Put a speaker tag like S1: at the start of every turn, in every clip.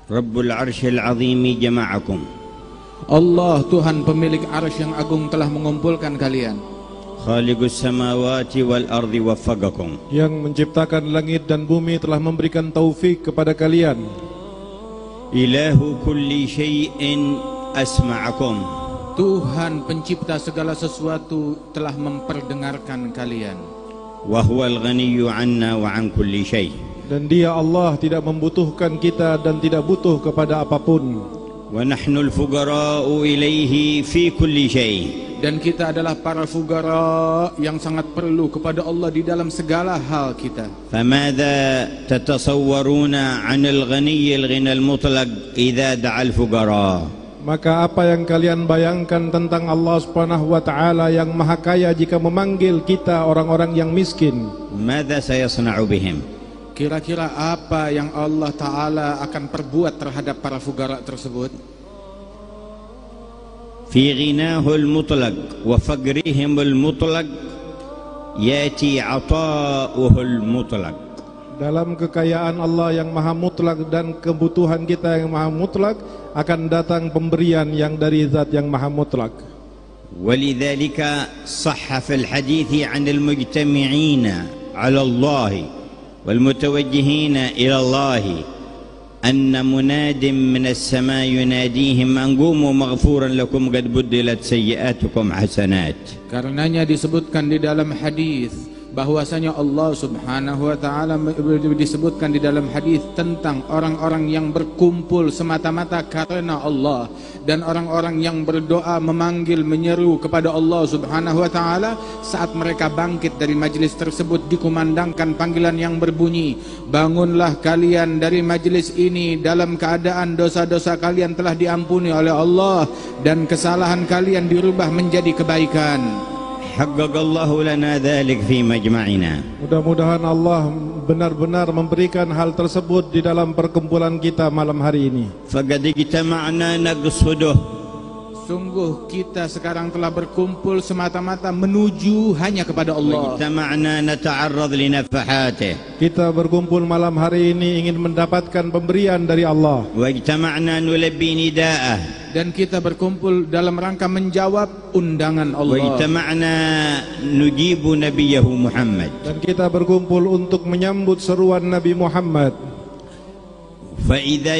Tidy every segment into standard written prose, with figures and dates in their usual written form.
S1: Rabbul Arsyil Azim jama'akum.
S2: Allah Tuhan pemilik arsy yang agung telah mengumpulkan kalian.
S1: Khaliqus samawati wal ardi waffaqakum.
S3: Yang menciptakan langit dan bumi telah memberikan taufik kepada kalian.
S1: Ilahu kulli syai'in asma'akum.
S2: Tuhan pencipta segala sesuatu telah memperdengarkan kalian.
S1: Wa huwal ghaniyyu 'anna wa 'an kulli syai'.
S3: Dan Dia Allah tidak membutuhkan kita dan tidak butuh kepada apapun.
S1: Wa nahnul fuqara'u ilaihi fi kulli syai'.
S2: Dan kita adalah para fugara yang sangat perlu kepada Allah di dalam segala hal kita.
S1: Famadha tatasawwaruna 'anil ghaniyil ghinal mutlaq idza da'al fuqara'.
S3: Maka apa yang kalian bayangkan tentang Allah Subhanahu wa taala yang maha kaya jika memanggil kita orang-orang yang miskin?
S1: Madza sayasna'u bihim?
S2: Kira-kira apa yang Allah Ta'ala akan perbuat terhadap para fugara tersebut?
S1: Fi ghinahul mutlaq wa faqrihimul mutlaq yati 'ata'uhul mutlaq.
S3: Dalam kekayaan Allah yang maha mutlak dan kebutuhan kita yang maha mutlak akan datang pemberian yang dari zat yang maha mutlak.
S1: Walidzalika sahha fil hadithi 'anil mujtami'ina 'ala Allah والمتوجهين إلى الله أن مناد من السماء يناديهم أن قوموا مغفورا لكم قد بدلت سيئاتكم حسنات. Karenanya
S2: disebutkan di dalam hadis bahwasanya Allah Subhanahu wa taala disebutkan di dalam hadis tentang orang-orang yang berkumpul semata-mata karena Allah dan orang-orang yang berdoa memanggil menyeru kepada Allah Subhanahu wa taala saat mereka bangkit dari majlis tersebut dikumandangkan panggilan yang berbunyi, bangunlah kalian dari majlis ini dalam keadaan dosa-dosa kalian telah diampuni oleh Allah dan kesalahan kalian dirubah menjadi kebaikan.
S1: Haqqaqallahu lana dzalik fi majma'ina.
S3: Mudah-mudahan Allah benar-benar memberikan hal tersebut di dalam perkumpulan kita malam hari ini.
S1: Faqad ijtama'na naqsuduh.
S2: Sungguh kita sekarang telah berkumpul semata-mata menuju hanya kepada Allah.
S1: Ijtama'na nata'arrad li nafahatih.
S3: Kita berkumpul malam hari ini ingin mendapatkan pemberian dari Allah.
S1: Wa ijtama'na nulabbi nida'ah.
S2: Dan kita berkumpul dalam rangka menjawab undangan Allah.
S1: Wa ijtama'na nujibu nabiyahu Muhammad.
S3: Dan kita berkumpul untuk menyambut seruan Nabi Muhammad.
S1: Fa idza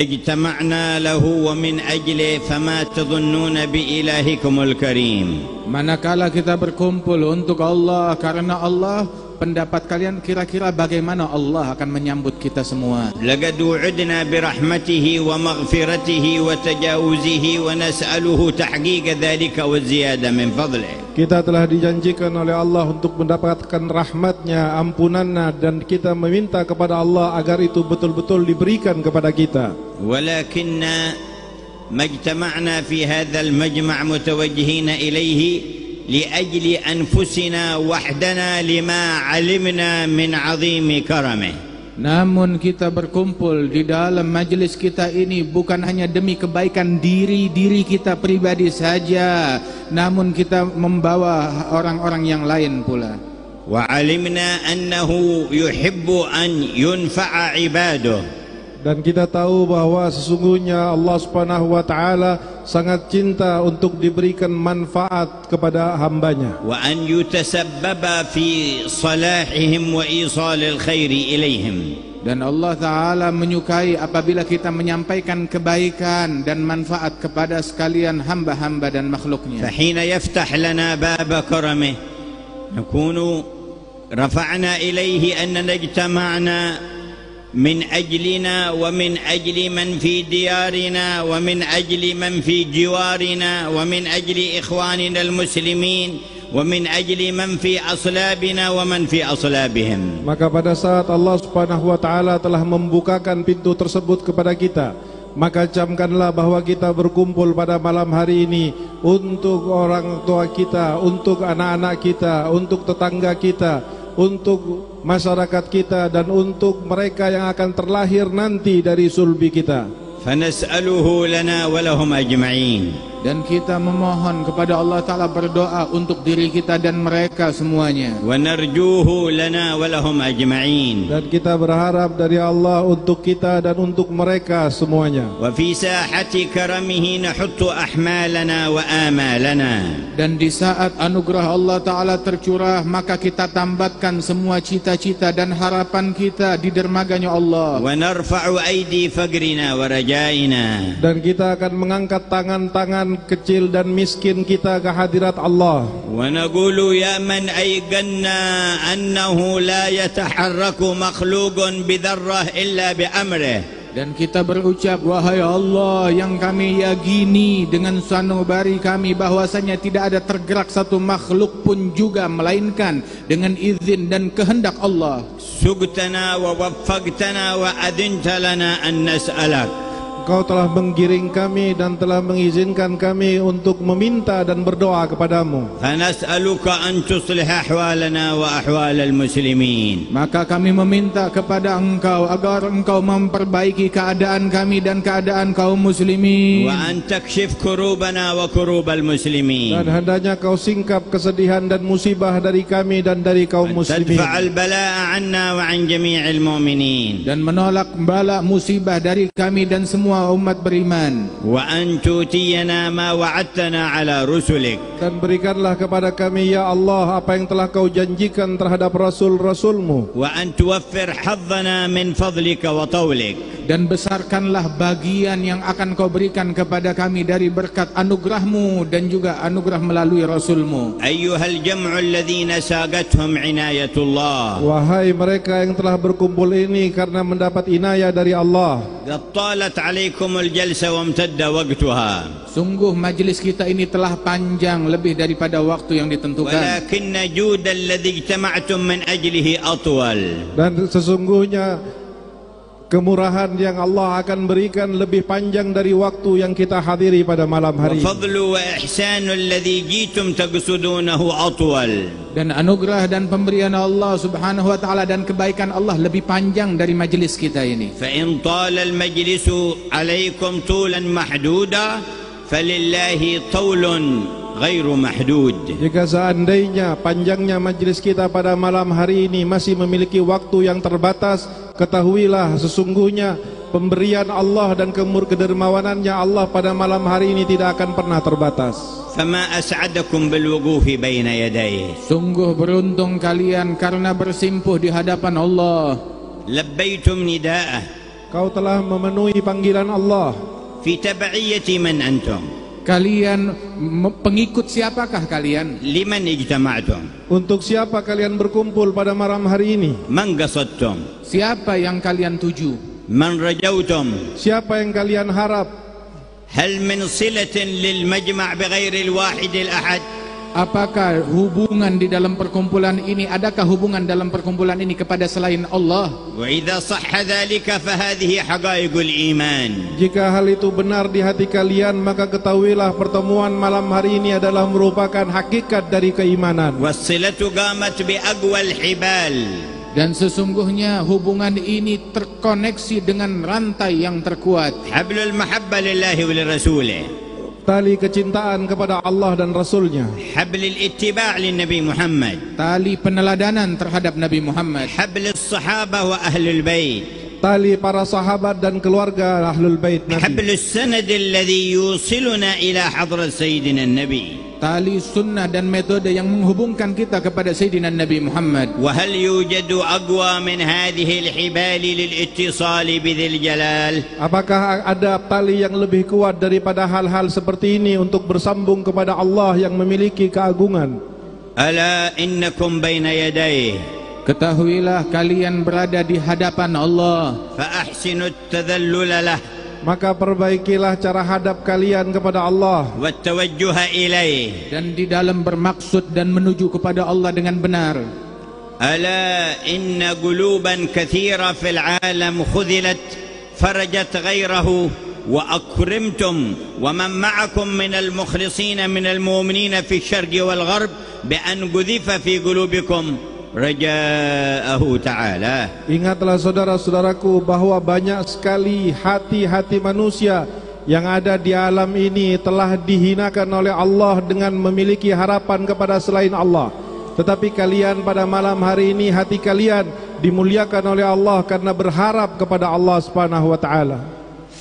S1: ijtama'na lahu wa min ajli fama tadhunnuna bi ilahikumul karim.
S2: Manakala kita berkumpul untuk Allah karena Allah, pendapat kalian kira-kira bagaimana Allah akan menyambut kita semua?
S1: Laqad wu'idna bi rahmatihi wa maghfiratihi wa tajawuzihi wa nas'aluhu tahqiq dzalika wa ziyada min fadlihi.
S3: Kita telah dijanjikan oleh Allah untuk mendapatkan rahmatnya, ampunannya, dan kita meminta kepada Allah agar itu betul-betul diberikan kepada kita.
S1: Walakinna majtama'na fi hadzal majma' mutawajjihina ilaihi لأجل أنفسنا وحدنا لما علمنا من عظيم كرمه.
S2: Namun kita berkumpul di dalam majelis kita ini bukan hanya demi kebaikan diri kita pribadi saja, namun kita membawa orang-orang yang lain pula.
S1: وعلمنا أنه يحب أن ينفع عباده.
S3: Dan kita tahu bahwa sesungguhnya Allah Subhanahu wa taala sangat cinta untuk diberikan manfaat kepada hambanya.
S1: Wa an yutasabbaba fi salahihim wa isalil khairi ilaihim.
S2: Dan Allah Ta'ala menyukai apabila kita menyampaikan kebaikan dan manfaat kepada sekalian hamba-hamba dan makhluknya.
S1: Fahina yaftah lana baba karamih nakunu rafa'na ilaihi anna najtama'na من أجلنا ومن أجل من في ديارنا ومن أجل من في جوارنا ومن أجل إخواننا المسلمين ومن أجل من في أصلابنا ومن في أصلابهم.
S3: Maka pada saat Allah Subhanahu wa taala telah membukakan pintu tersebut kepada kita, maka camkanlah bahwa kita berkumpul pada malam hari ini untuk orang tua kita, untuk anak-anak kita, untuk tetangga kita, untuk masyarakat kita, dan untuk mereka yang akan terlahir nanti dari sulbi kita.
S1: فنسأله لنا ولهم أجمعين.
S2: Dan kita memohon kepada Allah Ta'ala, berdoa untuk diri kita dan mereka semuanya.
S1: ونرجوه لنا ولهم أجمعين.
S3: Dan kita berharap dari Allah untuk kita dan untuk mereka semuanya.
S1: وفي ساحة كرمه نحط أحمالنا وآمالنا.
S2: Dan di saat anugerah Allah Ta'ala tercurah, maka kita tambatkan semua cita-cita dan harapan kita di dermaganya Allah.
S1: ونرفع أيدي فقرنا ورجائنا.
S3: Dan kita akan mengangkat tangan-tangan kecil dan miskin kita ke hadirat Allah.
S1: ونقول يا من أيقنا أنه لا يتحرك مخلوق بذرة إلا بأمره.
S2: Dan kita berucap, wahai Allah yang kami yakini dengan sanubari kami bahwasanya tidak ada tergerak satu makhluk pun juga melainkan dengan izin dan kehendak Allah.
S1: سقتنا ووفقتنا وأذنت لنا أن نسألك.
S3: Engkau telah menggiring kami dan telah mengizinkan kami untuk meminta dan berdoa kepadamu.
S1: فنسألك أن تصلح أحوالنا وأحوال المسلمين.
S2: Maka kami meminta kepada Engkau agar Engkau memperbaiki keadaan kami dan keadaan kaum muslimin.
S1: وأن تكشف كروبنا وكروب المسلمين.
S3: Dan hendaknya kau singkap kesedihan dan musibah dari kami dan dari kaum muslimin.
S1: تدفع البلاء عنا وعن جميع المؤمنين.
S2: Dan menolak bala musibah dari kami dan semua umat beriman.
S1: وأن تؤتينا ما وعدتنا على رسلك.
S3: Dan berikanlah kepada kami ya Allah apa yang telah kau janjikan terhadap rasul-rasulmu.
S1: وأن توفر حظنا من فضلك وطولك.
S2: Dan besarkanlah bagian yang akan kau berikan kepada kami dari berkat anugerahmu dan juga anugerah melalui rasulmu.
S1: أيها الجمع الذين ساقتهم عناية الله.
S3: Wahai mereka yang telah berkumpul ini karena mendapat inayah dari Allah.
S1: قد طالت عليكم الجلسة وامتد وقتها.
S2: Sungguh majlis kita ini telah panjang lebih daripada waktu yang ditentukan.
S1: ولكن جود الذي اجتمعتم من أجله أطول.
S3: Dan sesungguhnya kemurahan yang Allah akan berikan lebih panjang dari waktu yang kita hadiri pada malam hari ini.
S1: وفضل وإحسان الذي جيتم تقصدونه أطول.
S2: Dan anugerah dan pemberian Allah Subhanahu wa taala dan kebaikan Allah lebih panjang dari majlis kita ini.
S1: فإن طال المجلس عليكم طولا محدودا فلله طول غير محدود.
S3: Jika seandainya panjangnya majlis kita pada malam hari ini masih memiliki waktu yang terbatas, ketahuilah sesungguhnya pemberian Allah dan kedermawanannya Allah pada malam hari ini tidak akan pernah terbatas.
S1: فما أسعدكم بالوقوف بين يديه.
S2: Sungguh beruntung kalian karena bersimpuh di hadapan Allah.
S1: لبيتم نداءه.
S3: Kau telah memenuhi panggilan Allah.
S1: في تبعية من أنتم.
S2: Kalian pengikut siapakah kalian?
S1: لمن اجتمعتم.
S3: Untuk siapa kalian berkumpul pada malam hari ini?
S1: من قصدتم.
S2: Siapa yang kalian tuju?
S1: من رجوتم.
S3: Siapa yang kalian harap?
S1: هل من صلة للمجمع بغير الواحد الأحد.
S2: Apakah hubungan di dalam perkumpulan ini, adakah hubungan dalam perkumpulan ini kepada selain Allah?
S1: وإذا صح ذلك فهذه حقائق الإيمان.
S3: Jika hal itu benar di hati kalian, maka ketahuilah pertemuan malam hari ini adalah merupakan hakikat dari keimanan.
S1: والصلة قامت بأقوى الحبال.
S2: Dan sesungguhnya hubungan ini terkoneksi dengan rantai yang terkuat.
S1: حبل المحبة لله ولرسوله.
S3: Tali kecintaan kepada Allah dan Rasulnya.
S1: حبل الاتباع للنبي محمد.
S2: Tali peneladanan terhadap Nabi Muhammad.
S1: حبل الصحابة وأهل البيت.
S3: Tali para sahabat dan keluarga Ahlul Bait Nabi.
S1: حبل السند الذي يوصلنا إلى حضرة سيدنا النبي.
S2: Tali sunnah dan metode yang menghubungkan kita kepada Sayyidina Nabi Muhammad.
S1: وهل يوجد أقوى من هذه الحبال للاتصال بذي الجلال؟
S3: Apakah ada tali yang lebih kuat daripada hal-hal seperti ini untuk bersambung kepada Allah yang memiliki keagungan?
S1: ألا إنكم بين يديه.
S2: Ketahuilah kalian berada di hadapan Allah.
S1: فأحسنوا التذلل له.
S3: Maka perbaikilah cara hadap kalian kepada Allah.
S1: والتوجه إليه.
S2: Dan di dalam bermaksud dan menuju kepada Allah dengan benar.
S1: ألا إن قلوبا كثيرة في العالم خذلت فرجت غيره وأكرمتم ومن معكم من المخلصين من المؤمنين في الشرق والغرب بأن قذف في قلوبكم raja'ahu ta'ala.
S3: Ingatlah saudara-saudaraku bahwa banyak sekali hati-hati manusia yang ada di alam ini telah dihinakan oleh Allah dengan memiliki harapan kepada selain Allah. Tetapi kalian pada malam hari ini hati kalian dimuliakan oleh Allah karena berharap kepada Allah Subhanahu wa taala.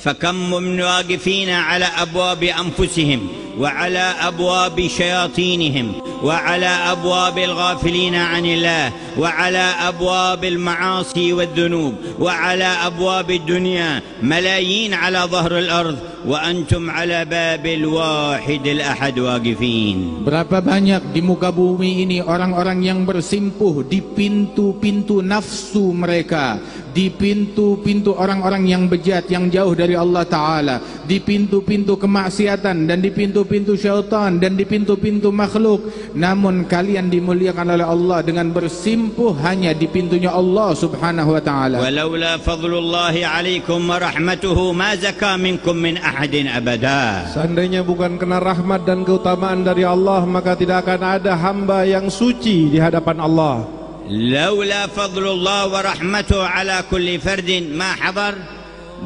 S1: فكم من واقفين على أبواب أنفسهم وعلى أبواب شياطينهم وعلى أبواب الغافلين عن الله وعلى أبواب المعاصي والذنوب وعلى أبواب الدنيا ملايين على ظهر الأرض وأنتم على باب الواحد الأحد واقفين.
S2: Berapa banyak di muka bumi ini orang-orang yang bersimpuh di pintu-pintu nafsu mereka, di pintu-pintu orang-orang yang bejat, yang jauh dari Allah Ta'ala, di pintu-pintu kemaksiatan dan di pintu-pintu syaitan dan di pintu-pintu makhluk. Namun kalian dimuliakan oleh Allah dengan bersimpuh hanya di pintunya Allah Subhanahu wa Ta'ala.
S1: ولولا فضل الله عليكم ورحمته ما زكى منكم من أحد أبدا.
S3: Seandainya bukan kena rahmat dan keutamaan dari Allah, maka tidak akan ada hamba yang suci di hadapan Allah.
S1: لولا فضل الله ورحمته على كل فرد ما حضر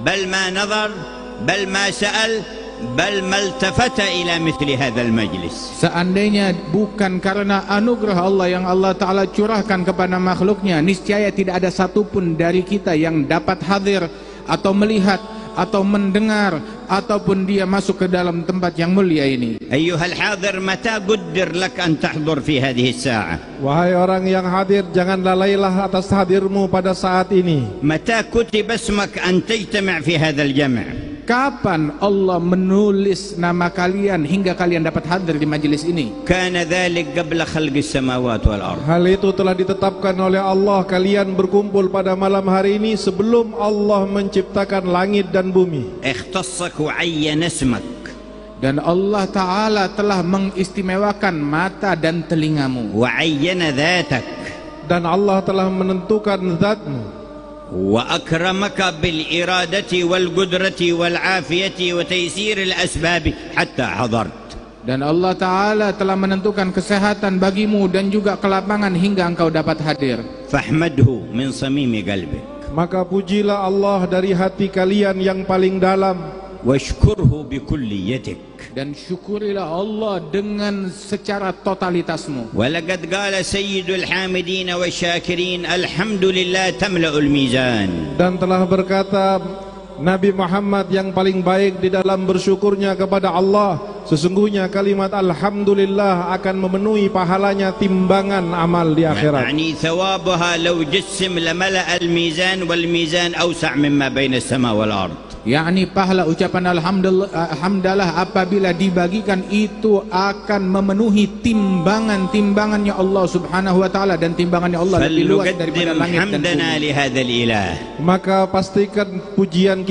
S1: بل ما نظر بل ما سأل بل ما التفت إلى مثل هذا المجلس.
S2: Seandainya bukan karena anugerah Allah yang Allah Ta'ala curahkan kepada makhluknya, niscaya tidak ada satupun dari kita yang dapat hadir atau melihat atau mendengar ataupun dia masuk ke dalam tempat yang mulia ini.
S1: أيها الحاضر متى قدر لك أن تحضر في هذه الساعة؟
S3: Wahai orang yang hadir, jangan lalailah atas hadirmu pada saat ini.
S1: متى كتب اسمك أن تجتمع في هذا الجمع؟
S2: Kapan Allah menulis nama kalian hingga kalian dapat hadir di majelis ini?
S1: كان ذلك قبل خلق السماوات والأرض.
S3: Hal itu telah ditetapkan oleh Allah. Kalian berkumpul pada malam hari ini sebelum Allah menciptakan langit dan bumi.
S1: اختصك وعين اسمك.
S2: Dan Allah Ta'ala telah mengistimewakan mata dan telingamu.
S1: وعين ذاتك.
S3: Dan Allah telah menentukan zatmu.
S1: وأكرمك بالإرادة والقدرة والعافية وتيسير الأسباب حتى حضرت.
S2: Dan Allah Ta'ala telah menentukan kesehatan bagimu dan juga kelapangan hingga engkau dapat hadir.
S1: فاحمده من صميم قلبك.
S3: Maka pujilah Allah dari hati kalian yang paling dalam.
S1: واشكره بكليتك.
S2: Dan syukurilah Allah dengan secara totalitasmu.
S1: ولقد قال سيد الحامدين والشاكرين الحمد لله تملأ الميزان.
S3: Dan telah berkata Nabi Muhammad yang paling baik di dalam bersyukurnya kepada Allah, sesungguhnya kalimat Alhamdulillah akan memenuhi pahalanya timbangan amal di akhirat.
S1: يعني ثوابها لو جسم لملأ الميزان والميزان أوسع مما بين السماء والأرض.
S2: yakni pahala ucapan alhamdulillah apabila dibagikan itu akan memenuhi timbangannya Allah Subhanahu wa taala, dan timbangannya Allah lebih luas daripada langit dan bumi.
S3: Maka pastikan pujian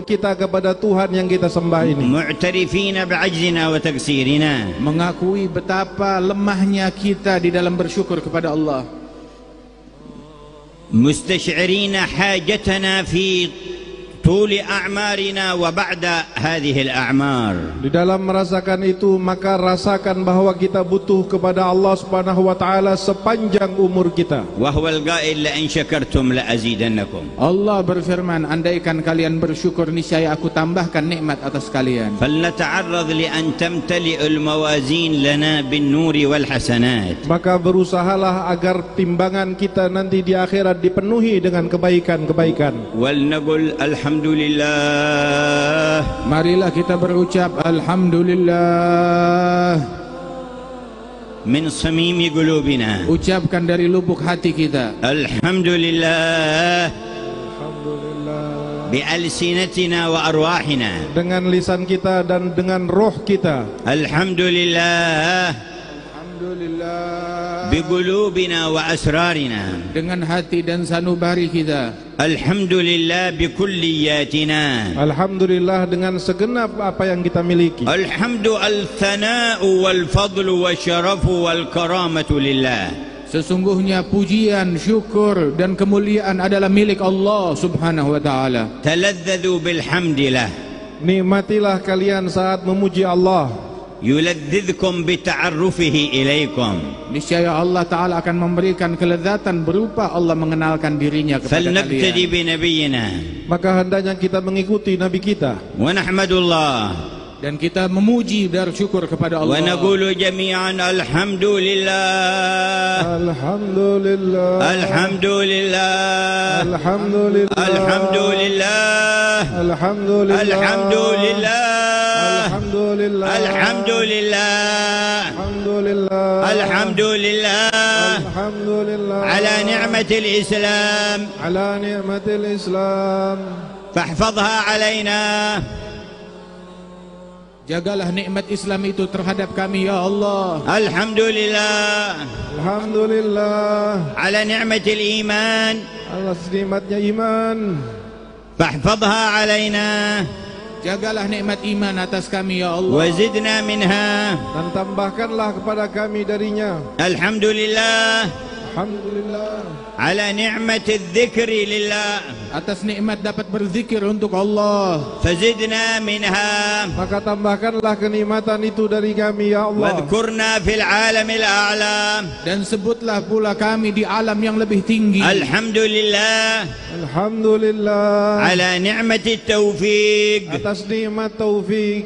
S3: kita kepada Tuhan yang kita sembah ini,
S1: mu'tarifina bi'ajzina wa taqsirina,
S2: mengakui betapa lemahnya kita di dalam bersyukur kepada Allah,
S1: mustash'irina hajatana fi tuli a'marina wa ba'da hadhihi al-a'mar.
S3: Di dalam merasakan itu, maka rasakan bahwa kita butuh kepada Allah Subhanahu wa taala sepanjang umur kita.
S1: Wa huwal qa'il la in syakartum la azidannakum.
S2: Allah berfirman, andaikan kalian bersyukur niscaya aku tambahkan nikmat atas kalian.
S1: Falnata'arrad li an tamtali'ul mawazin lana bin nuri wal hasanat.
S3: Maka berusahalah agar timbangan kita nanti di akhirat dipenuhi dengan kebaikan-kebaikan.
S1: Wal naqul alhamdulillah.
S2: Marilah kita berucap alhamdulillah
S1: min samimi qulubina.
S2: Ucapkan dari lubuk hati kita
S1: alhamdulillah.
S3: Alhamdulillah.
S1: Bi alsinatina wa arwahina.
S3: Dengan lisan kita dan dengan roh kita.
S1: Alhamdulillah.
S2: Alhamdulillah.
S1: Bi qulubina wa asrarina.
S2: Dengan hati dan sanubari kita.
S1: Alhamdulillah bi kulliyatina.
S3: Alhamdulillah dengan segenap apa yang kita miliki.
S1: Alhamdu al-thana'u wal fadlu wa syarafu wal karamatu lillah.
S2: Sesungguhnya pujian, syukur dan kemuliaan adalah milik Allah Subhanahu wa taala.
S1: Taladzadhu bilhamdillah.
S3: Nikmatilah kalian saat memuji Allah.
S1: يلذذكم بتعرفه إليكم.
S2: Niscaya Allah Ta'ala akan memberikan kelezatan berupa Allah mengenalkan dirinya kepada
S1: فلنبتدي
S2: kalian.
S1: بنبينا
S3: Maka hendaknya kita mengikuti Nabi kita
S1: ونحمد الله
S2: Dan kita memuji dan syukur kepada Allah.
S1: ونقول جميعا الحمد لله
S3: Alhamdulillah
S1: Alhamdulillah
S3: Alhamdulillah
S1: Alhamdulillah
S3: Alhamdulillah
S1: Alhamdulillah
S3: Alhamdulillah
S1: Alhamdulillah
S3: Alhamdulillah
S1: Alhamdulillah
S3: Alhamdulillah
S1: على نعمة الإسلام
S3: على نعمة الإسلام
S1: فاحفظها علينا.
S2: Jagalah nikmat Islam itu terhadap kami ya Allah.
S1: Alhamdulillah
S3: Alhamdulillah
S1: على نعمة الإيمان
S3: atas nikmatnya iman.
S1: فاحفظها علينا
S2: Jagalah nikmat iman atas kami ya Allah.
S1: وزدنا منها.
S3: Dan tambahkanlah kepada kami darinya.
S1: الحمد لله
S3: Alhamdulillah
S1: على نعمة الذكر لله
S2: Atas nikmat dapat berzikir untuk Allah.
S1: فزدنا منها.
S3: Maka tambahkanlah kenikmatan itu dari kami ya Allah.
S1: واذكرنا في العالم الأعلى.
S2: Dan sebutlah pula kami di alam yang lebih tinggi.
S1: الحمد لله
S3: Alhamdulillah
S1: على نعمة التوفيق.
S3: atas nikmat taufik.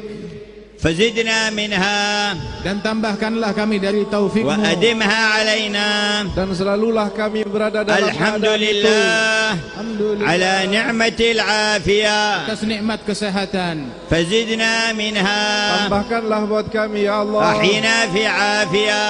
S1: فزدنا منها
S2: Dan tambahkanlah kami dari taufikmu.
S1: وأدمها علينا.
S3: Dan selalulah kami berada dalam
S1: الحمد
S3: keadaan itu.
S1: لله
S2: Alhamdulillah.
S1: على نعمة العافية.
S2: Atas nikmat kesehatan.
S1: فزدنا منها.
S3: Tambahkanlah buat kami ya Allah.
S1: أحينا في عافية.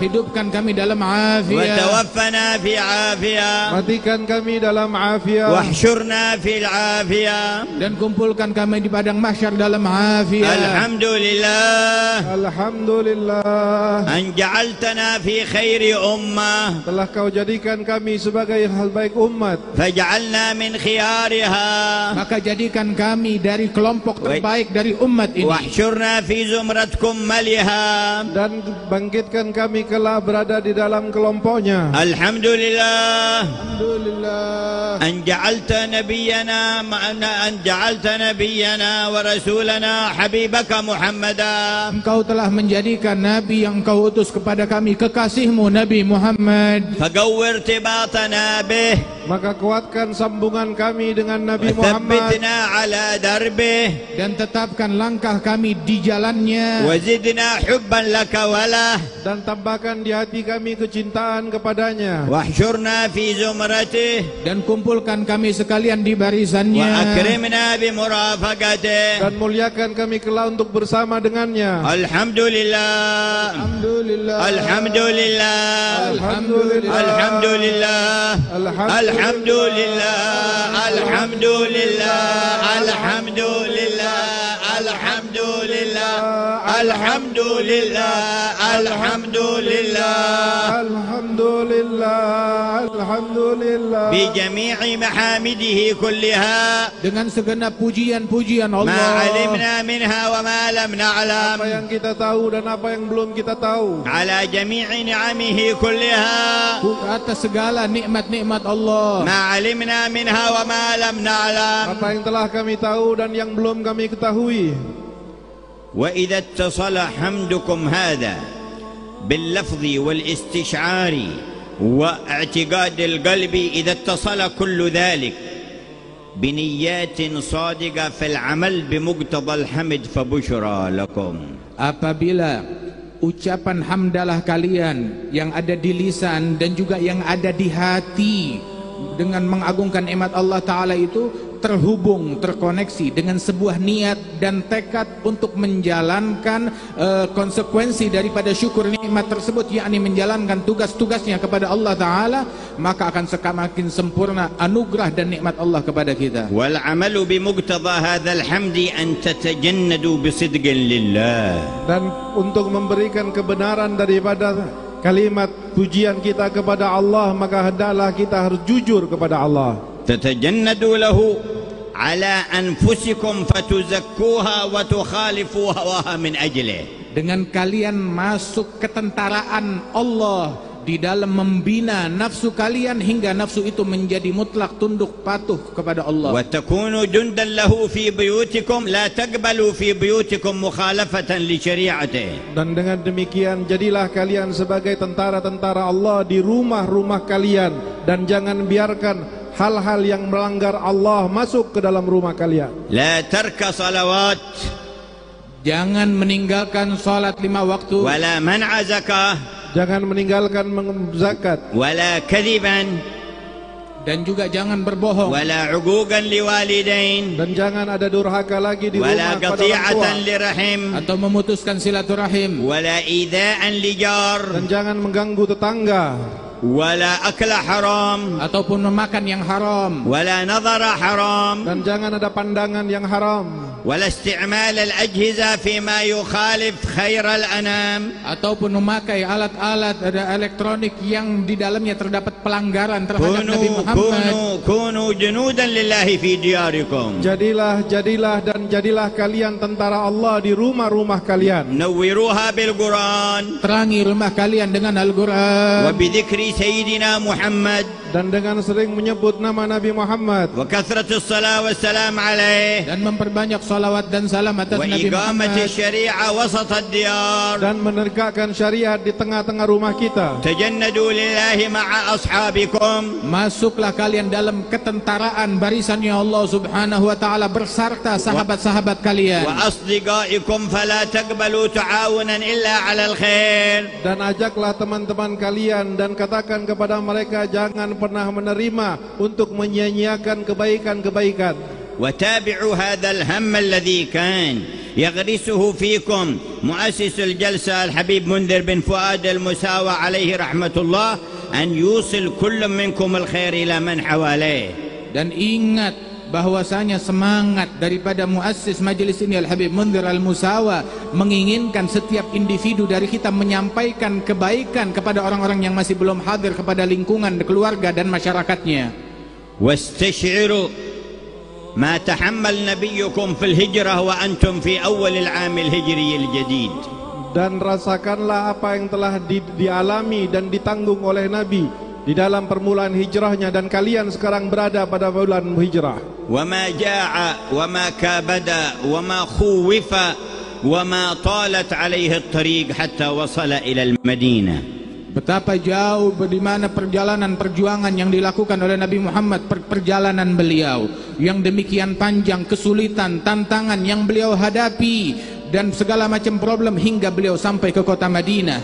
S2: Hidupkan kami dalam afiat.
S1: وتوفنا في عافية.
S3: Matikan kami dalam afiat.
S1: واحشرنا في العافية.
S2: Dan kumpulkan kami di padang mahsyar dalam afiat.
S1: الحمد لله
S3: Alhamdulillah
S1: أن جعلتنا في خير أمة
S3: telah kau jadikan kami sebagai hal baik umat.
S1: فجعلنا من خيارها.
S2: Maka jadikan kami dari kelompok terbaik dari umat ini.
S1: واحشرنا في زمرة كملها.
S3: Dan bangkitkan kami kelak berada di dalam kelompoknya.
S1: الحمد لله
S3: Alhamdulillah
S1: أن جعلت نبينا ورسولنا حبيبك محمدا.
S2: Engkau telah menjadikan Nabi yang Engkau utus kepada kami kekasihmu Nabi Muhammad.
S1: فقو ارتباطنا به.
S3: Maka kuatkan sambungan kami dengan Nabi Muhammad.
S1: وثبتنا على دربه.
S2: Dan tetapkan langkah kami di jalannya.
S1: وزدنا حبا لك وله.
S3: Dan tambahkan di hati kami kecintaan kepadanya.
S1: واحشرنا في زمرته.
S2: Dan kumpulkan kami sekalian di barisannya.
S1: وأكرمنا بمرافقته.
S3: Dan muliakan kami kelak untuk bersama dengannya.
S1: الحمد لله
S2: Alhamdulillah.
S1: الحمد لله
S3: Alhamdulillah
S1: الحمد لله الحمد لله الحمد لله الحمد لله الحمد لله الحمد لله الحمد لله
S3: Alhamdulillah Alhamdulillah
S1: بجميع محامده كلها.
S2: Dengan segenap pujian-pujian
S1: ما
S2: Allah.
S1: علمنا منها وما لم نعلم.
S3: apa yang kita tahu dan apa yang belum kita tahu.
S1: على جميع نعمه كلها.
S2: Atas segala nikmat-nikmat Allah.
S1: ما علمنا منها وما لم نعلم.
S3: Apa yang telah kami tahu dan yang belum kami ketahui.
S1: وإذا اتصل حمدكم هذا باللفظ والاستشعار واعتقاد القلب، إذا اتصل كل ذلك بنيات صادقة في العمل بمقتضى الحمد فبشرى لكم.
S2: Apabila ucapan hamdalah kalian yang ada di lisan dan juga yang ada di hati dengan mengagungkan nikmat Allah Ta'ala itu terhubung, terkoneksi dengan sebuah niat dan tekad untuk menjalankan konsekuensi daripada syukur nikmat tersebut, yakni menjalankan tugas-tugasnya kepada Allah Ta'ala, maka akan semakin sempurna anugerah dan nikmat Allah kepada kita.
S1: والعمل بمقتضى هذا الحمد أن تتجندوا بصدق لله.
S3: Dan untuk memberikan kebenaran daripada kalimat pujian kita kepada Allah, maka hendaklah kita harus jujur kepada Allah.
S1: تتجندوا له على أنفسكم فتزكوها وتخالفوا هواها من أجله.
S2: Dengan kalian masuk ketentaraan Allah di dalam membina nafsu kalian hingga nafsu itu menjadi mutlak tunduk patuh kepada Allah.
S1: وتكونوا جندا له في بيوتكم لا تقبلوا في بيوتكم مخالفة لشريعته.
S3: Dan dengan demikian jadilah kalian sebagai tentara-tentara Allah di rumah-rumah kalian, dan jangan biarkan hal-hal yang melanggar Allah masuk ke dalam rumah kalian.
S1: لا ترك صلوات.
S2: Jangan meninggalkan salat 5 waktu.
S1: ولا منع زكاة.
S3: Jangan meninggalkan zakat.
S1: ولا كذبا.
S2: Dan juga jangan berbohong.
S1: ولا عقوقا لوالدين.
S3: Dan jangan ada durhaka lagi di
S1: ولا
S3: rumah kepada orang
S1: قطيعة
S3: tua.
S1: لرحم.
S2: Atau memutuskan silaturahim.
S1: ولا إيذاء لجار.
S3: Dan jangan mengganggu tetangga.
S1: ولا أكل حرام.
S2: Ataupun memakan yang haram.
S1: ولا نظر حرام.
S3: Dan jangan ada pandangan yang haram.
S1: ولا استعمال الأجهزة فيما يخالف خير الأنام.
S2: Ataupun memakai alat-alat elektronik yang di dalamnya terdapat pelanggaran terhadap Nabi Muhammad.
S1: كونوا جنودا لله في دياركم.
S3: Jadilah kalian tentara Allah di rumah-rumah kalian.
S1: نوروها بالقرآن.
S2: Terangi rumah kalian dengan Al-Quran.
S1: وبذكر سيدنا محمد.
S3: Dan dengan sering menyebut nama Nabi Muhammad.
S1: وكثرة الصلاة والسلام عليه.
S2: Dan memperbanyak salawat dan salam atas Nabi
S1: وإقامة
S2: Muhammad.
S1: الشريعة وسط الديار.
S3: Dan menegakkan syariat di tengah-tengah rumah kita.
S1: تجندوا لله مع أصحابكم.
S2: Masuklah kalian dalam ketentaraan barisannya Allah Subhanahu wa taala berserta sahabat-sahabat kalian.
S1: وأصدقائكم فلا تقبلوا تعاونا إلا على الخير.
S3: Dan ajaklah teman-teman kalian dan katakan kepada mereka jangan pernah menerima untuk menyia-nyiakan kebaikan-kebaikan.
S1: وتابعوا هذا الهم الذي كان يغرسه فيكم مؤسس الجلسة الحبيب منذر بن فؤاد المساوى عليه رحمة الله أن يوصل كل منكم الخير إلى من حواليه.
S2: Dan ingat bahwasanya semangat daripada muassis majelis ini Al-Habib Munzir Al-Musawa menginginkan setiap individu dari kita menyampaikan kebaikan kepada orang-orang yang masih belum hadir, kepada lingkungan, keluarga dan masyarakatnya.
S1: واستشعروا ما تحمل نبيكم في الهجرة وأنتم في أول العام الهجري الجديد.
S3: Dan rasakanlah apa yang telah dialami dan ditanggung oleh Nabi di dalam permulaan hijrahnya, dan kalian sekarang berada pada bulan hijrah.
S1: وما جاع وما كابد وما خوف وما طالت عليه الطريق حتى وصل إلى المدينة.
S2: Betapa jauh di mana perjalanan perjuangan yang dilakukan oleh Nabi Muhammad, perjalanan beliau yang demikian panjang, kesulitan, tantangan yang beliau hadapi dan segala macam problem hingga beliau sampai ke kota Madinah.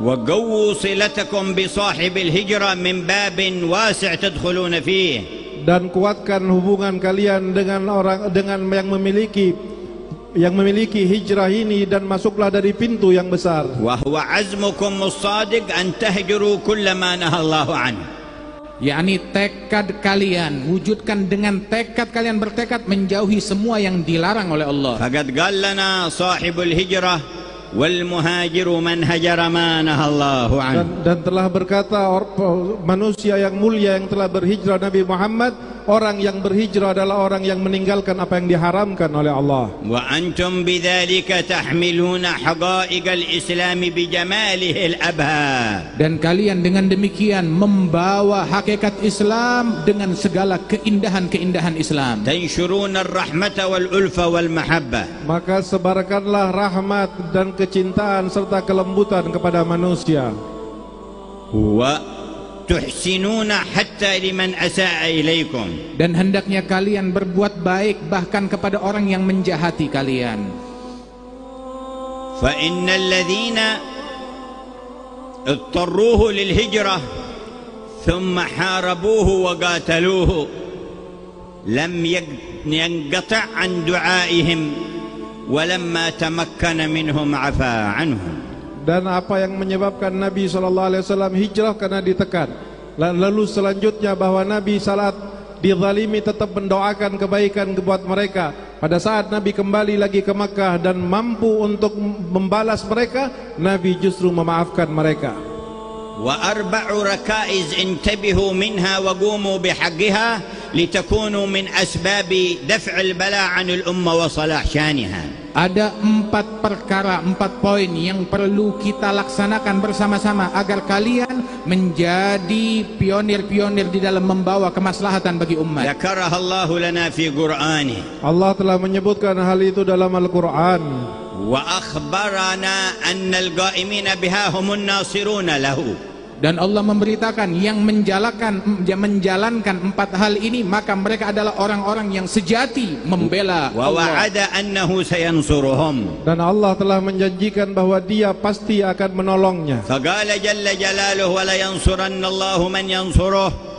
S1: وقووا صلتكم بصاحب الهجرة من باب واسع تدخلون فيه.
S3: Dan kuatkan hubungan kalian dengan yang memiliki hijrah ini, dan masuklah dari pintu yang besar.
S1: وهو عزمكم الصادق أن تهجروا كل ما نهى الله عنه.
S2: yakni tekad kalian, wujudkan dengan tekad kalian, bertekad menjauhi semua yang dilarang oleh Allah.
S1: فقد قال لنا صاحب الهجرة والمهاجر من هجر ما نهى الله عنه.
S3: Dan telah berkata manusia yang mulia yang telah berhijrah Nabi Muhammad, orang yang berhijrah adalah orang yang meninggalkan apa yang diharamkan oleh Allah.
S1: وأنتم بذلك تحملون حقائق الإسلام بجماله الأبهى.
S2: Dan kalian dengan demikian membawa hakikat Islam dengan segala keindahan-keindahan Islam.
S1: تنشرون الرحمة والألفة والمحبة.
S3: Maka sebarkanlah rahmat dan kecintaan serta kelembutan kepada manusia.
S1: وتحسنون حتى لمن أساء إليكم.
S2: Dan hendaknya kalian berbuat baik bahkan kepada orang yang menjahati kalian.
S1: فإن الذين اضطروه للهجرة ثم حاربوه وقاتلوه لم ينقطع عن دعائهم ولما تمكن منهم عفا عنهم.
S3: Dan apa yang menyebabkan Nabi SAW hijrah karena ditekan. Lalu selanjutnya bahwa Nabi saat dizalimi tetap mendoakan kebaikan buat mereka. Pada saat Nabi kembali lagi ke Makkah dan mampu untuk membalas mereka, Nabi justru memaafkan mereka.
S1: وأربع ركائز انتبهوا منها وقوموا بحقها لتكونوا من أسباب دفع البلاء عن الأمة وصلاح شانها.
S2: Ada 4 perkara, 4 poin yang perlu kita laksanakan bersama-sama agar kalian menjadi pionir-pionir di dalam membawa kemaslahatan bagi umat.
S1: ذكرها الله لنا في قرآنه
S3: Allah telah menyebutkan hal itu dalam Al-Quran.
S1: وأخبرنا أن القائمين بها هم الناصرون له.
S2: Dan Allah memberitakan yang menjalankan 4 hal ini, maka mereka adalah orang-orang yang sejati membela Allah.
S1: ووعد أنه سينصرهم.
S3: Dan Allah telah menjanjikan bahwa Dia pasti akan menolongnya.
S1: فقال جل جلاله ولينصرن الله من ينصره.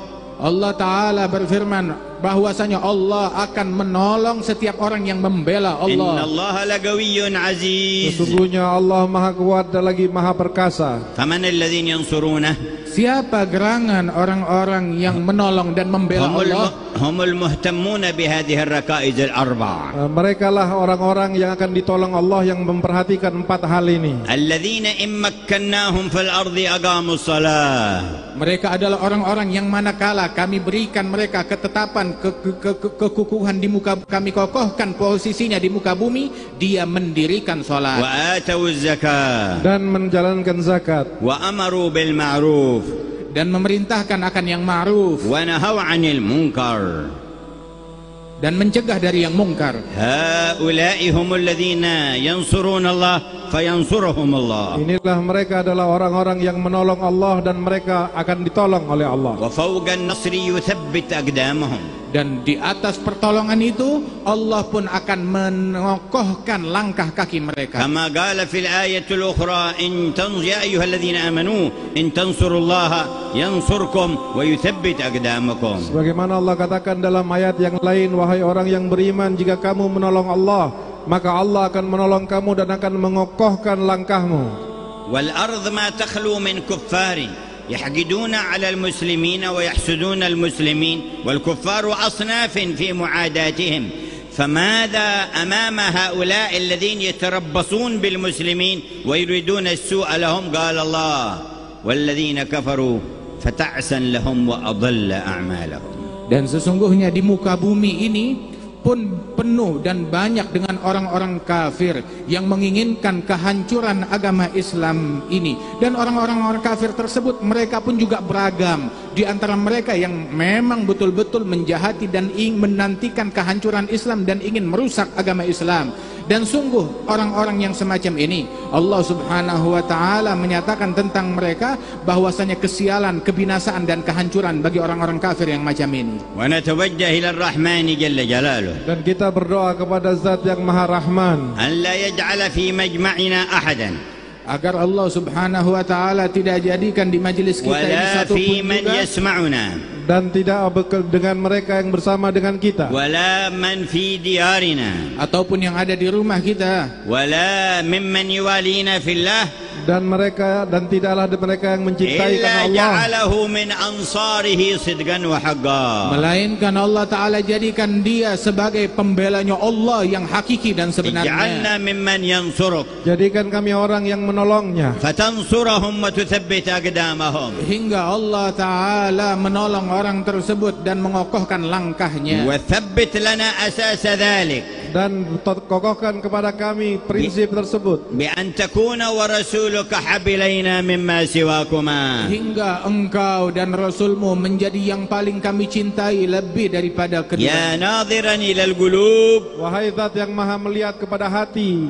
S2: Allah Ta'ala berfirman bahwasanya Allah akan menolong setiap orang yang membela
S1: إن
S2: Allah.
S1: الله لقوي عزيز.
S3: Sesungguhnya Allah Maha Kuat dan lagi Maha Perkasa.
S1: فمن الذين ينصرونه؟
S2: Siapa gerangan orang-orang yang menolong dan membela Allah?
S1: هم المهتمون بهذه الركائز الأربع.
S3: Mereka lah orang-orang yang akan ditolong Allah yang memperhatikan 4 hal ini.
S1: الذين إن مكناهم في الأرض أقاموا الصلاة.
S2: Mereka adalah orang-orang yang manakala kami berikan mereka ketetapan, kekukuhan di muka, kami kokohkan posisinya di muka bumi, dia mendirikan salat.
S1: وآتوا الزكاة.
S3: Dan menjalankan zakat.
S1: وأمروا بالمعروف.
S2: Dan memerintahkan akan yang ma'ruf.
S1: ونهوا عن المنكر.
S2: Dan mencegah dari yang mungkar.
S1: هؤلاء هم الذين ينصرون الله فينصرهم الله.
S3: Inilah mereka adalah orang-orang yang menolong Allah dan mereka akan ditolong oleh Allah.
S1: وفوق النصر يثبت أقدامهم.
S2: Dan di atas pertolongan itu Allah pun akan mengokohkan langkah kaki mereka.
S1: كما قال في الآية الأخرى يا أيها الذين آمنوا إن تنصروا الله ينصركم ويثبت أقدامكم.
S3: Sebagaimana Allah katakan dalam ayat yang lain, wahai orang yang beriman, jika kamu menolong Allah, maka Allah akan menolong kamu dan akan mengokohkan langkahmu.
S1: والأرض ما تخلو من كفار يحقدون على المسلمين ويحسدون المسلمين والكفار أصناف في معاداتهم فماذا أمام هؤلاء الذين يتربصون بالمسلمين ويريدون السوء لهم؟ قال الله والذين كفروا فتعسا لهم وأضل أعمالهم.
S2: Dan sesungguhnya di muka bumi ini pun penuh dan banyak dengan orang-orang kafir yang menginginkan kehancuran agama Islam ini. Dan orang-orang kafir tersebut mereka pun juga beragam. Di antara mereka yang memang betul-betul menjahati dan ingin menantikan kehancuran Islam dan ingin merusak agama Islam. Dan sungguh orang-orang yang semacam ini Allah Subhanahu wa Ta'ala menyatakan tentang mereka bahwasanya kesialan, kebinasaan dan kehancuran bagi orang-orang kafir yang macam ini.
S1: ونتوجه إلى الرحمن جل جلاله
S3: Dan kita berdoa kepada Zat yang Maha Rahman
S1: أن لا يجعل في مجمعنا أحدا
S2: agar Allah Subhanahu wa Ta'ala tidak jadikan di majelis kita ini
S1: ولا
S2: satu
S1: في
S2: pun
S1: من
S2: juga,
S1: يسمعنا
S3: dan tidak dengan mereka yang bersama dengan kita,
S1: ولا من في ديارنا
S2: ataupun yang ada di rumah kita,
S1: ولا ممن يوالينا في الله
S3: dan tidaklah mereka yang mencintai
S1: إلا
S3: karena Allah,
S1: جعله من أنصاره صدقا وحقا.
S2: melainkan Allah Ta'ala jadikan dia sebagai pembelanya Allah yang hakiki dan sebenarnya.
S1: اجعلنا ممن ينصرك
S3: jadikan kami orang yang menolongnya,
S1: فتنصرهم وتثبت أقدامهم
S2: Hingga Allah Ta'ala menolong orang tersebut dan mengokohkan langkahnya.
S1: وثبت لنا أساس ذلك
S3: dan kokohkan kepada kami prinsip tersebut,
S1: بأن تكون ورسولك حب إلينا مما سواكما.
S2: Hingga engkau dan Rasulmu menjadi yang paling kami cintai lebih daripada kedua.
S1: يا ناظرا إلى القلوب
S3: wahai Zat yang Maha melihat kepada hati,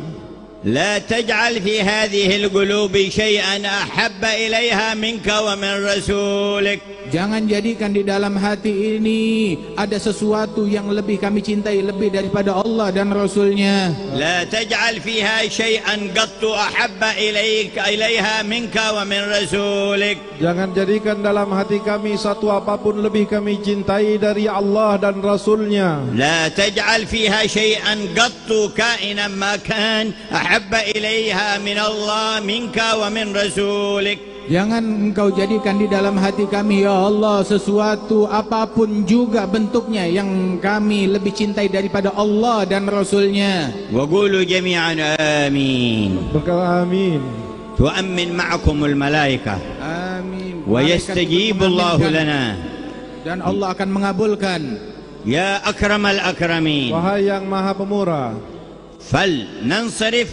S1: لا تجعل في هذه القلوب شيئا أحب إليها منك ومن رسولك.
S2: Jangan jadikan di dalam hati ini ada sesuatu yang lebih kami cintai lebih daripada Allah dan Rasulnya.
S1: لا تجعل فيها شيئا قط أحب إليها منك ومن رسولك.
S3: jangan jadikan dalam hati kami satu apapun lebih kami cintai dari Allah dan Rasulnya.
S1: لا تجعل فيها شيئا قط كائنا ما كان أحب إليها من الله منك ومن رسولك.
S2: Jangan engkau jadikan di dalam hati kami, ya Allah, sesuatu apapun juga bentuknya yang kami lebih cintai daripada Allah dan Rasulnya.
S1: وقولوا جميعا آمين.
S3: Berkata amin.
S1: تؤمن معكم الملائكة
S2: Amin.
S1: ويستجيب الله لنا.
S2: Dan Allah akan mengabulkan.
S1: يا أكرم الأكرمين
S3: Wahai yang Maha Pemurah,
S1: فلننصرف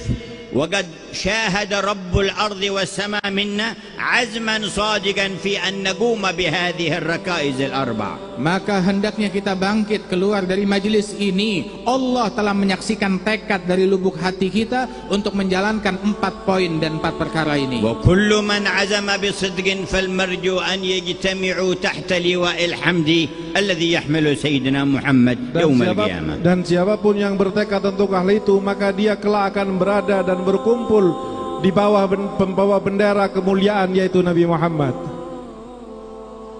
S1: وقد شاهد رب الأرض والسماء منا عزما صادقا في أن نقوم بهذه الركائز الأربع.
S2: Maka hendaknya kita bangkit keluar dari majelis ini. Allah telah menyaksikan tekad dari lubuk hati kita untuk menjalankan 4 poin dan 4 perkara ini.
S1: وكل من عزم بصدق فالمرجو أن يجتمعوا تحت لواء الحمد الذي يحمل سيدنا محمد يوم القيامة.
S3: Dan siapapun yang bertekad untuk hal itu, maka dia kelak akan berada dan berkumpul di bawah pembawa bendera kemuliaan, yaitu Nabi Muhammad.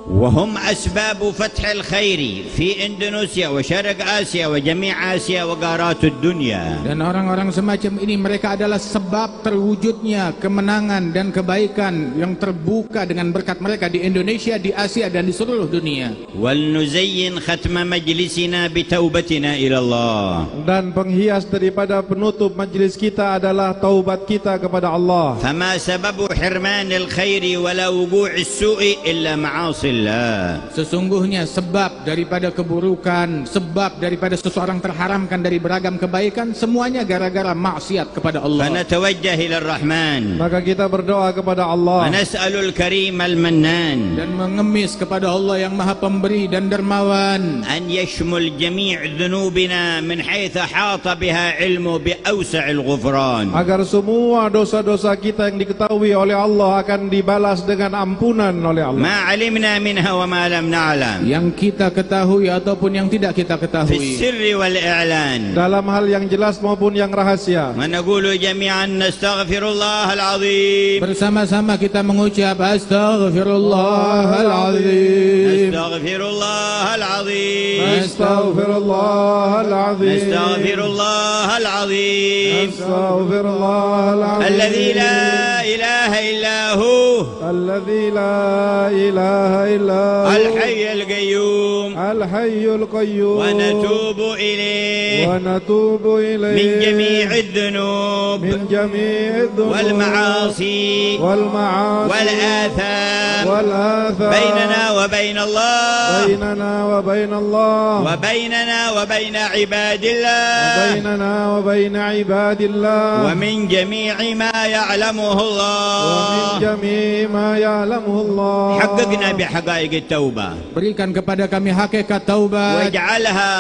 S1: وهم أسباب فتح الخير في إندونيسيا وشرق آسيا وجميع آسيا وقارات الدنيا.
S2: Dan orang-orang semacam ini, mereka adalah sebab terwujudnya kemenangan dan kebaikan yang terbuka dengan berkat mereka di Indonesia, di Asia dan di seluruh dunia.
S1: ولنزين ختم مجلسنا بتوبتنا إلى الله.
S3: Dan penghias daripada penutup majlis kita adalah taubat kita kepada Allah.
S1: فما سبب حرمان الخير ولا وقوع السوء إلا معاصي الله.
S2: Sesungguhnya sebab daripada keburukan, sebab daripada seseorang terharamkan dari beragam kebaikan, semuanya gara-gara maksiat kepada Allah.
S1: فنتوجه إلى الرحمن.
S3: Maka kita berdoa kepada Allah.
S1: ونسأل الكريم المنان.
S2: Dan mengemis kepada Allah yang Maha Pemberi dan Dermawan.
S1: أن يشمل جميع ذنوبنا من حيث حاط بها علمه بأوسع الغفران.
S3: Agar semua dosa-dosa kita yang diketahui oleh Allah akan dibalas dengan ampunan oleh Allah.
S1: ما علمنا منها وما لم نعلم.
S2: Yang kita ketahui ataupun yang tidak kita
S1: في
S2: ketahui.
S1: السر والإعلان.
S3: Dalam hal yang jelas maupun yang rahasia.
S1: ونقول جميعا نستغفر الله العظيم.
S2: Bersama-sama kita mengucap Astaghfirullahaladzim.
S1: نستغفر الله العظيم.
S3: Astaghfirullahaladzim.
S1: نستغفر الله العظيم.
S3: Astaghfirullahaladzim.
S1: الذي لا إله إلا هو.
S3: الذي لا إله إلا هو.
S1: الحي القيوم.
S3: الحي القيوم.
S1: ونتوب إليه.
S3: ونتوب إليه.
S1: من جميع الذنوب.
S3: من جميع الذنوب.
S1: والمعاصي.
S3: والمعاصي.
S1: والآثام.
S3: والآثام.
S1: بيننا وبين الله.
S3: بيننا وبين الله.
S1: وبيننا وبين عباد الله.
S3: وبيننا وبين عباد الله.
S1: ومن جميع ما يعلمه الله.
S3: ومن جميع ما يعلمه الله.
S1: حققنا بحقائق التوبة.
S2: Berikan kepada kami hakikat taubat.
S1: واجعلها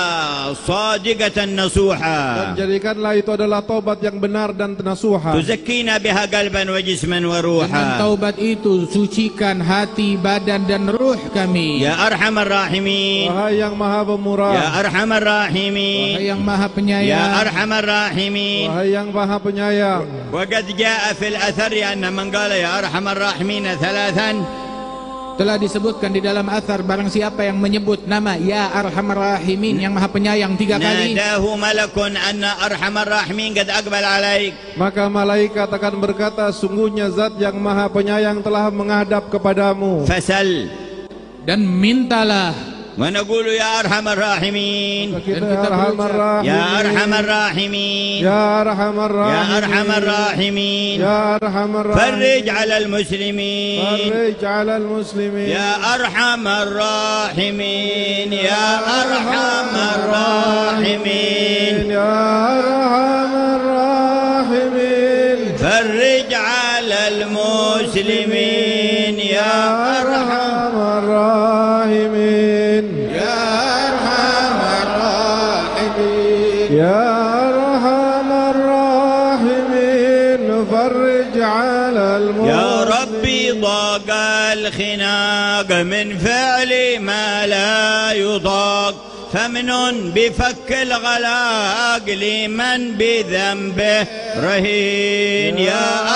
S1: صادقة نصوحا.
S3: Dan jadikanlah itu adalah taubat yang benar dan nasuha.
S1: تزكينا بها قلبا وجسما
S2: Dengan
S1: وروحا.
S2: taubat itu sucikan hati, badan dan ruh kami.
S1: يا أرحم الراحمين.
S3: Wahai yang maha pemurah.
S1: يا أرحم الراحمين.
S2: Wahai yang Maha
S1: يا
S2: Penyayang.
S1: أرحم الراحمين.
S3: Wahai yang maha penyayang.
S1: وقد جاء في الأثر أن من قال يا أرحم الراحمين ثلاثا.
S2: Telah disebutkan di dalam athar, barang siapa yang menyebut nama Ya Arhamar Rahimin, yang Maha Penyayang 3 kali,
S1: ناداه ملك أن أرحم الراحمين قد أقبل عليك.
S3: Maka malaikat akan berkata, sungguhnya zat yang maha penyayang telah menghadap kepadamu.
S1: فسل.
S2: dan mintalah.
S1: ونقول يا أرحم الراحمين.
S3: Kita arhamar rahimin.
S1: يا أرحم الراحمين.
S3: Ya arhamar
S1: يا
S3: rahimin.
S1: أرحم الراحمين.
S3: Ya arhamar rahimin.
S1: فرج على المسلمين.
S3: فرج على المسلمين.
S1: يا أرحم الراحمين. يا أرحم الراحمين.
S3: Ya arhamar rahimin.
S1: فرج على المسلمين. يا أرحم
S3: Arhamar rahimin.
S2: Ya Arhamar Rahimin.
S3: Ya arhamar rahimin. Farij ala al-mu'minin.
S1: يا ربي ضاق الخناق من فعل ما لا يضاق. فمن بفك الغلاق لمن بذنبه رهين. يا